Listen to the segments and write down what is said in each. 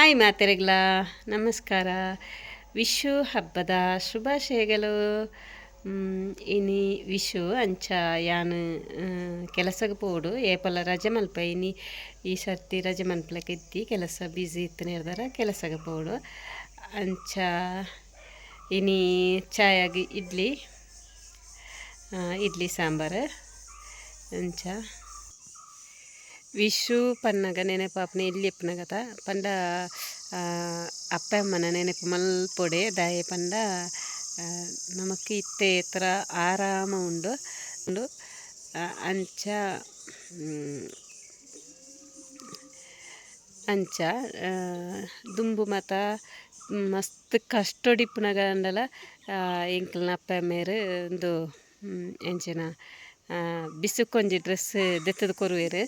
Hi ಮಾತೆರೆಗ್ಲ ನಮಸ್ಕಾರ. ವಿಶು ಹಬ್ಬದ ಶುಭಾಶಯಗಳು. ಇನಿ ವಿಶು ಅಂಚ ಯಾನು ಕೆಲಸಕ್ಕೆ ಪೋಡು ಏಪಲ ರಜೆ ಮಲ್ಪ ಇನಿ ಈ ಸರ್ತಿ ರಜೆ ಮಲ್ಪಲಕ್ಕೆ ಇದ್ದಿ ಕೆಲಸ ಬ್ಯುಸಿ ಇತ್ತು ನಿರ್ದಾರ ಕೆಲಸಕ್ಕೆ ಪೋಡು ಅಂಚ ಇನಿ ಚಾಯಾಗಿ ಇಡ್ಲಿ ಸಾಂಬಾರು ಅಂಚ ವಿಶು ಪನ್ನಗ ನೆನಪಾಪನೆ ಇಲ್ಲಿ ಎಪ್ಪನಗತ ಪಂಡ ಅಪ್ಪ ಅಮ್ಮನ ನೆನಪು ಮಲ್ಪೊಡೆ ದಾಯೆ ಪಂಡ ನಮಕ್ ಇತ್ತೆ ಎತ್ತರ ಆರಾಮ ಉಂಡು ಅಂಚ ಅಂಚ ದುಂಬು ಮಾತ ಮಸ್ತ್ ಕಷ್ಟೊಡಿಪ್ಪುನಗಂಡಲ ಎಂಕ್ಲನ ಅಪ್ಪ ಅಮ್ಮೇರು ಒಂದು ಎಂಚಿನ ಬಿಸುಕೊಂಜಿ ಡ್ರೆಸ್ ದೆತ್ತದು ಕೊರುವೆರು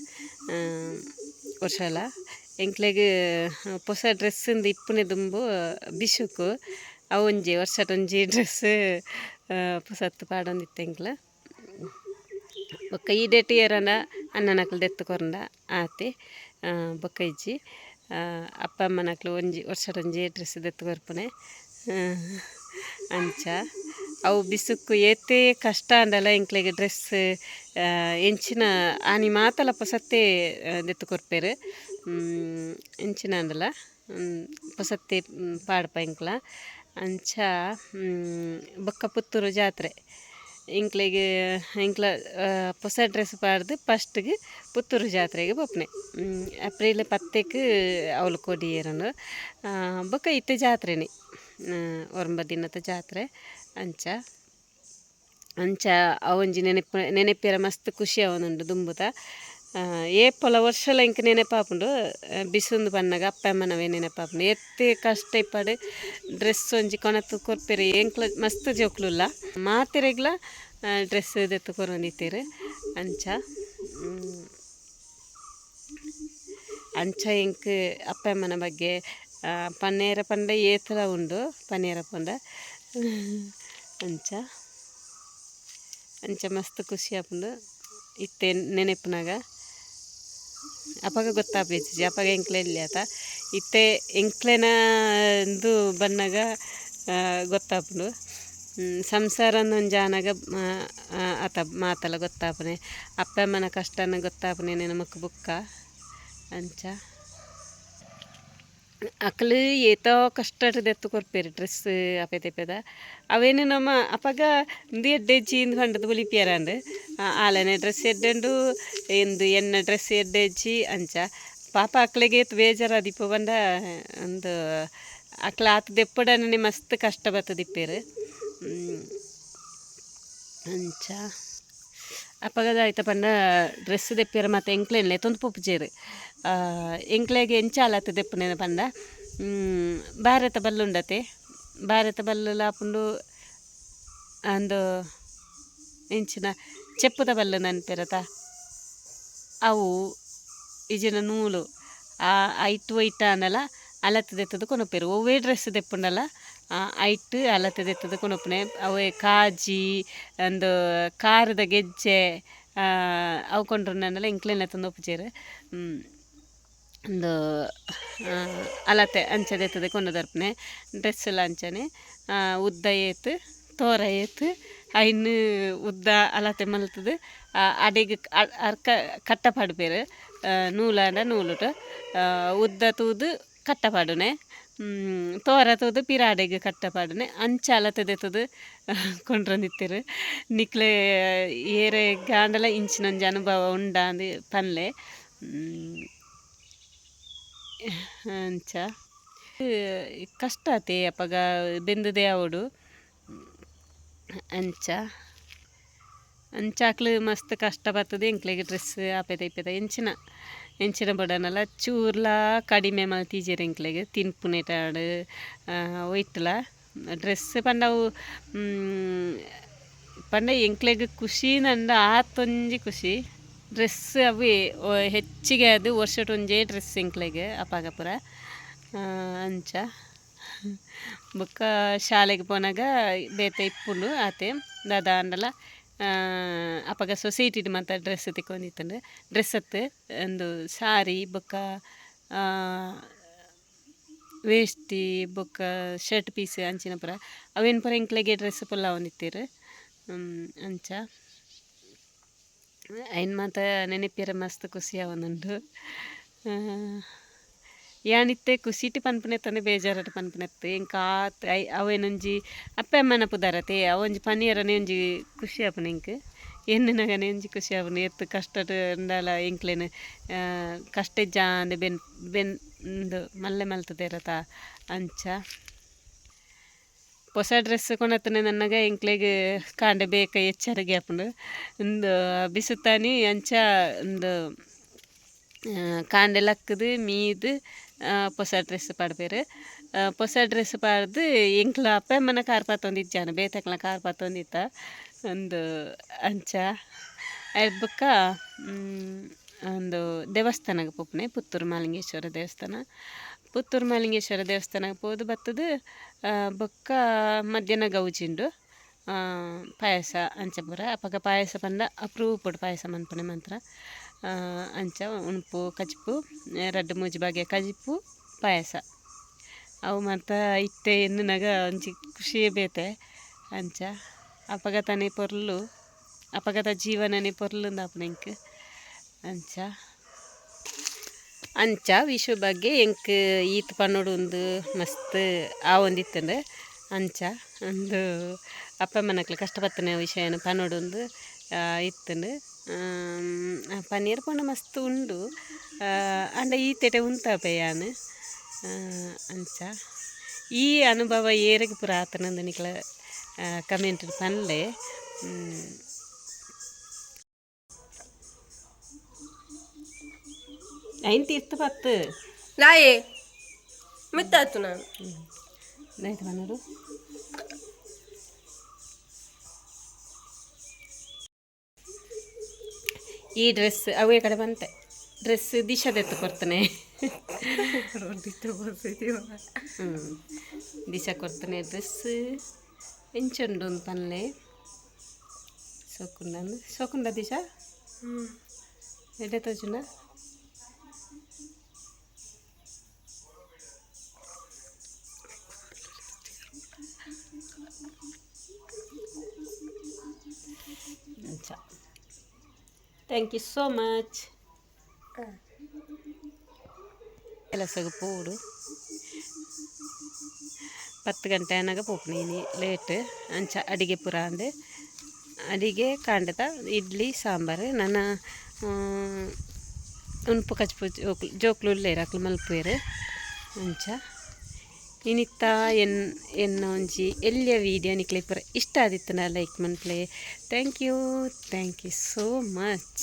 ವರ್ಷಲ ಎಂಕ್ಲೆಗ್ ಹೊಸ ಡ್ರೆಸ್ಸಿಂದ ಇಪ್ಪುನೆ ದುಂಬು ಬಿಸುಕು ಅವೊಂಜಿ ವರ್ಷಟೊಂಜಿ ಡ್ರೆಸ್ ಪೊಸತ್ತು ಪಾಡೊಂದಿತ್ತು ಎಂಕ್ಲ ಬೊಕ್ಕ ಈ ಡೇಟ್ ಇಯರನ ಅನ್ನನಕ್ಲು ದೆತ್ತು ಕೊರಂಡ ಆತೆ ಬೊಕ್ಕ ಇಜ್ಜಿ ಅಪ್ಪ ಅಮ್ಮನಕ್ಲು ಒಂಜಿ ವರ್ಷಟೊಂಜಿ ಡ್ರೆಸ್ ದೆತ್ತು ಕೊರ್ಪುನೆ ಅಂಚ ಅವು ಬಿಸುಕು ಏತೇ ಕಷ್ಟ ಅಂಡಲ ಎಂಕ್ಲೆಗ್ ಡ್ರೆಸ್ ಎಂಚಿನ ಆನಿ ಮಾತಲ ಪೊಸತ್ತೆ ದೆತ್ತು ಕೊರ್ಪೆರು ಎಂಚಿನ ಅಂಡಲ ಪೊಸತ್ತೆ ಪಾಡ್ಪ ಎಂಕ್ಲ ಅಂಚ ಬೊಕ್ಕ ಪುತ್ತೂರು ಜಾತ್ರೆ ಎಂಕ್ಲ ಹೊಸ ಡ್ರೆಸ್ ಪಾಡ್ದು ಫಸ್ಟ್ಗೆ ಪುತ್ತೂರು ಜಾತ್ರೆಗೆ ಬೊಪ್ಪನೆ ಏಪ್ರಿಲ್ 10ಕ್ಕೆ ಅವಳು ಕೊಡಿಯೇರನು ಬೊಕ್ಕ ಇತ್ತೆ ಜಾತ್ರೆನೆ ಒರಂಬ ದಿನದ ಜಾತ್ರೆ ಅಂಚ ಅವೊಂಜಿ ನೆನಪೇರ ಮಸ್ತ್ ಖುಷಿ ಅವನುಂಡು ದುಂಬುದ ಏಪಲ ವರ್ಷಲ ಇಂಕ ನೆನಪಾಪುಂಡು ಬಿಸುಂದು ಪನ್ನಗ ಅಪ್ಪ ಅಮ್ಮನವೇ ನೆನಪಾಪುಂಡು ಎತ್ತೆ ಕಷ್ಟ ಇಪ್ಪಡು ಡ್ರೆಸ್ ಒಂಜಿ ಕೊನತ್ತು ಕೊರ್ಪೆರೆ ಎಂಕ್ಲ ಮಸ್ತ್ ಜೋಕ್ಲುಲ್ಲ ಮಾತೆರೆಗ್ಲ ಡ್ರೆಸ್ ದೆತ್ತು ಕೊರೊಂದಿತ್ತೇರು ಅಂಚ ಎಂಕ್ ಅಪ್ಪ ಅಮ್ಮನ ಬಗ್ಗೆ ಪನ್ನೇರ ಪಂಡ ಏತಲ ಉಂಡು ಪನ್ನೇರ ಪಂಡ ಅಂಚ ಮಸ್ತ್ ಖುಷಿ ಆಪುಂಡು ಇತ್ತೆ ನೆನಪುನಾಗ ಅಪಗ ಗೊತ್ತಾಪೇಜಿ ಅಪಗ ಎಂಕ್ಲೆ ಇಲ್ಲಿ ಆತ ಇತ್ತೆ ಎಂಕ್ಲೆನ ಇಂದು ಬನ್ನಗ ಗೊತ್ತಾಪುಂಡು ಸಂಸಾರ ಒಂಜಾನಾಗ ಆತ ಮಾತಲ ಗೊತ್ತಾಪನೆ ಅಪ್ಪ ಅಮ್ಮನ ಕಷ್ಟನ ಗೊತ್ತಾಪನೆ ನಮಕ್ ಬುಕ್ಕ ಅಂಚ ಅಕ್ಲು ಏತೋ ಕಷ್ಟ ದೆತ್ತು ಕೊರ್ಪೇರು ಡ್ರೆಸ್ ಅಪೆ ತೆಪ್ಪೆದ ಅವೇನು ನಮ್ಮ ಅಪಗ ಇಂದು ಎಡ್ಡೆಜ್ಜಿ ಇಂದು ಪಂಡದು ಬುಲಿಪಿಯರಂಡು ಆಲನೆ ಡ್ರೆಸ್ ಎಡ್ಡೆಂಡು ಎಂದು ಎನ್ನ ಡ್ರೆಸ್ ಎಡ್ಡೆಜ್ಜಿ ಅಂಚ ಪಾಪ ಅಕ್ಲೆಗೆ ಏತು ಬೇಜಾರದಿಪ್ಪು ಬಂಡ ಒಂದು ಅಕ್ಲ ಆತ ದೆಪ್ಪಡನೆ ಮಸ್ತ್ ಕಷ್ಟ ಬತ್ತದಿಪ್ಪೇರು ಅಂಚ ಅಪ್ಪಗದ ಆಯ್ತ ಪಂಡ ಡ್ರೆಸ್ ದೆಪ್ಪೇರು ಮತ್ತು ಎಂಕ್ಲೆನ್ಲೆ ತೊಂದು ಪೊಪ್ಪುಜೇರು ಎಂಕ್ಲೆಗೆ ಎಂಚ ಆಲತ್ತ ದೆಪ್ಪುನೇನ ಪಂಡ ಭಾರತ ಬಲ್ಲುಂಡತೆ ಭಾರತ ಬಲ್ಲುಲ ಆಪುಂಡು ಅಂದು ಎಂಚಿನ ಚೆಪ್ಪುದ ಬಲ್ಲು ನೆನ್ಪೆರತ ಅವು ಇಜಿನ ನೂಲು ಐಟ್ ಒಯ್ಟ ಅನ್ನಲ ಅಲತ್ತು ದೆತ್ತದು ಕೊನೊಪ್ಪೇರು ಒವ್ವೇ ಡ್ರೆಸ್ ದೆಪ್ಪುಂಡಲ ಐಟ್ ಅಲತ್ತು ದೆತ್ತದು ಕೊನೊಪ್ಪುನೆ ಅವೇ ಕಾಜಿ ಒಂದು ಕಾರದ ಗೆಜ್ಜೆ ಅವು ಕೊಂಡ್ರನ್ನಲ ಎಂಕ್ಲೆನ್ಲೆ ತಂದು ಒಪ್ಪುಜೇರು ಒಂದು ಅಲತೆ ಅಂಚ ದೆತ್ತದೆ ಕೊಂಡದರ್ಪಣೆ ಡ್ರೆಸ್ ಎಲ್ಲ ಅಂಚನೆ ಉದ್ದ ಏತು ತೋರ ಏತು ಐನು ಉದ್ದ ಅಲತೆ ಮಲ್ತದು ಅಡೆಗೆ ಅರ್ಕ ಕಟ್ಟ ಪಾಡ್ಪೇರು ನೂಲಾಂಡ ನೂಲುಟ ಉದ್ದ ತೂದು ಕಟ್ಟ ಪಾಡುನೆ ತೋರ ತೂದು ಪಿರಾಡೆಗೆ ಕಟ್ಟ ಪಾಡುನೆ ಅಂಚ ಅಲತೆ ದೆತ್ತದು ಕೊಂಡ್ರೊಂದಿತ್ತೇರು ನಿಕ್ಲೆ ಏರೆ ಗಾಂಡಲ ಇಂಚಿನೊಂಜಿ ಅನುಭವ ಉಂಡ ಅಂದು ಪನ್ಲೆ ಅಂಚ ಕಷ್ಟ ಆತೆ ಅಪ್ಪಗ ಬೆಂದದೆ ಅವಡು ಅಂಚಾಕ್ಲು ಮಸ್ತ್ ಕಷ್ಟ ಬರ್ತದೆ ಎಂಕ್ಲೆಗೆ ಡ್ರೆಸ್ ಆಪೆದ ಇಪ್ಪೆದ ಎಂಚಿನ ಬಡನಲ್ಲ ಚೂರ್ಲ ಕಡಿಮೆ ಮಲ್ತೀಜೆರು ಎಂಕ್ಲೆಗೆ ತಿನ್ಪುನೆಟಾಡು ಒಯ್ತಲ ಡ್ರೆಸ್ ಪಂಡವು ಪಂಡ ಎಂಕ್ಲೆಗೆ ಖುಷಿ ನಂಡ ಆತೊಂಜಿ ಖುಷಿ ಡ್ರೆಸ್ ಅವೇ ಹೆಚ್ಚಿಗೆ ಅದು ವರ್ಷಟೊಂಜೇ ಡ್ರೆಸ್ ಎಂಕ್ಲೆಗೆ ಅಪಾಗ ಪುರ ಅಂಚ ಬೊಕ್ಕ ಶಾಲೆಗೆ ಪೋನಾಗ ಬೇತೆ ಇಪ್ಪುಂಡು ಆತೆ ದಾದ ಅಂಡಲ ಅಪಗ ಸೊಸೈಟಿಡ್ ಮಾತ ಡ್ರೆಸ್ ತಿಕ್ಕೊಂಡಿತ್ತಂಡು ಡ್ರೆಸ್ ಅತ್ತು ಒಂದು ಸಾರಿ ಬೊಕ್ಕ ವೇಷ್ಟಿ ಬೊಕ್ಕ ಶರ್ಟ್ ಪೀಸ್ ಅಂಚಿನ ಪೂರ ಅವೇನು ಪೂರ ಇಂಕ್ಲೆಗೆ ಡ್ರೆಸ್ ಪುಲ್ಲ ಒಂದಿತ್ತೀರು ಅಂಚ ಐನ್ ಮಾತ ನೆನಪಿರ ಮಸ್ತ್ ಖುಷಿ ಅವನುಂಡು ಯಾನಿತ್ತೆ ಖುಷಿಟಿ ಪನ್ಪುನೆತ್ತಂದೆ ಬೇಜಾರಟ ಪನ್ಪುನೆತ್ತು ಎಂಕ ಆತ್ ಅವೇನೊಂಜಿ ಅಪ್ಪ ಅಮ್ಮನ ಪುದಾರತೆ ಅವೊಂಜಿ ಪನಿಯರನೆ ಒಂಜಿ ಖುಷಿ ಆಪುನ ಎಂಕ್ ಎನ್ನಿನಗನೆ ಒಂಜಿ ಖುಷಿ ಆಪುನ ಎತ್ತು ಕಷ್ಟಟ್ ಉಂಡಾಲ ಎಂಕ್ಲೆನ್ ಕಷ್ಟ ಜಾಂದೆ ಬೆಂದು ಮಲ್ಲೆ ಮಲ್ತದೇರತ ಅಂಚ ಹೊಸ ಡ್ರೆಸ್ ಕೊನತ್ತನೆ ನನಗೆ ಎಂಕ್ಲೆಗ್ ಕಾಂಡೆ ಬೇಕ ಎಚ್ಚರಗೆ ಆಪುಂಡು ಒಂದು ಬಿಸುತ್ತಾನಿ ಅಂಚ ಒಂದು ಕಾಂಡೆ ಲಕ್ಕದು ಮೀದು ಹೊಸ ಡ್ರೆಸ್ ಪಾಡ್ಬೇರು ಹೊಸ ಡ್ರೆಸ್ ಪಾಡ್ದು ಎಂಕ್ಲ ಅಪ್ಪ ಅಮ್ಮನ ಕಾರ್ ಪಾತೊಂದಿಜ್ಜಾನ ಬೇತಕ್ಲ ಕಾರ್ ಪಾತೊಂದಿತ್ತ ಒಂದು ಅಂಚ ಬೊಕ್ಕ ಒಂದು ದೇವಸ್ಥಾನಕ್ಕೆ ಪೋಪುನೆ ಪುತ್ತೂರು ಮಾಲಿಂಗೇಶ್ವರ ದೇವಸ್ಥಾನಕ್ಕೆ ಪೋದು ಬತ್ತದು ಬೊಕ್ಕ ಮಧ್ಯಾಹ್ನ ಗೌಜಿಂಡು ಪಾಯಸ ಅಂಚ ಪೂರ ಅಪಗ ಪಾಯಸ ಪಂಡ ಅಪ್ರೂಪಡ್ ಪಾಯಸ ಮನ್ಪುನೆ ಮಾತ್ರ ಅಂಚ ಉಣುಪು ಕಜಿಪು 2-3 ಬಗೆಯ ಕಜಿಪು ಪಾಯಸ ಅವು ಮಾತ್ರ ಇತ್ತೆ ಎನ್ನುನಗ ಒಂಜಿ ಖುಷಿಯೇ ಬೇತೆ ಅಂಚ ಅಪಗತನೆ ಪೊರ್ಲು ಅಪಗತ ಜೀವನನೆ ಪೊರ್ಲು ದಾಪುನ ಎಂಕ್ ಅಂಚ ವಿಷು ಬಗ್ಗೆ ಎಂಕ್ ಈತ್ ಪನ್ನೋಡು ಒಂದು ಮಸ್ತ್ ಒಂದಿತ್ತಂಡು ಅಂಚ ಒಂದು ಅಪ್ಪ ಅಮ್ಮನಕ್ಲು ಕಷ್ಟಪತ್ತನೆ ವಿಷಯನ ಪನ್ನೋಡು ಒಂದು ಇತ್ತಂಡು ಪನ್ನೀರ್ ಪಂಡ ಮಸ್ತ್ ಉಂಡು ಅಂಡ ಈತೆಟೆ ಉಂತಾಪೆ ಯಾನ್ ಅಂಚ ಈ ಅನುಭವ ಏರೆಗ್ ಪೂರ ಆತನಂದು ನಿಕ್ಲ ಕಮೆಂಟ್ ಪನ್ಲೆ ಐನ್ ತೀರ್ಥ ಪತ್ತು ಲಾಯೇ ಮಿತ್ತಾತು ನಾನು ಆಯ್ತು ಮನೋರು ಈ ಡ್ರೆಸ್ ಅವೇ ಕಡೆ ಬಂತೆ ಡ್ರೆಸ್ ದಿಶಾದೆತ್ತು ಕೊಡ್ತಾನೆ ದಿಶಾ ಕೊಡ್ತಾನೆ ಡ್ರೆಸ್ ಎಂಚುಂಡು ಒಂದು ಪನ್ಲೆ ಸೋಕುಂಡ ದಿಶಾ ಎಡೆ ತೋಜುಂಡ ಥ್ಯಾಂಕ್ ಯು ಸೋ ಮಚ್ ಕೆಲಸಕ್ಕೆ ಪೋಡು 10 ಗಂಟೆ ಅನ್ನಾಗ ಪೋಪುನೇನಿ ಲೇಟ್ ಅಂಚ ಅಡಿಗೆ ಪೂರ ಅಂದೆ ಅಡಿಗೆ ಕಾಂಡದ ಇಡ್ಲಿ ಸಾಂಬಾರು ನನ್ನ ಉನ್ಪು ಕಚ್ಪು ಜೋಕ್ಲು ಉಲ್ಲೇರು ಮಲ್ಪುವೆರು ಅಂಚ ಇನ್ನಿತ್ತ ಎನ್ನ ಒಂಜಿ ಎಲ್ಲಿಯ ವೀಡಿಯೋ ನಿಕ್ಲೆ ಪೂರ ಇಷ್ಟ ಆದಿತ್ತು ನಾ ಲೈಕ್ ಮನ್ಪ್ಲೆ ಥ್ಯಾಂಕ್ ಯು ಸೋ ಮಚ್.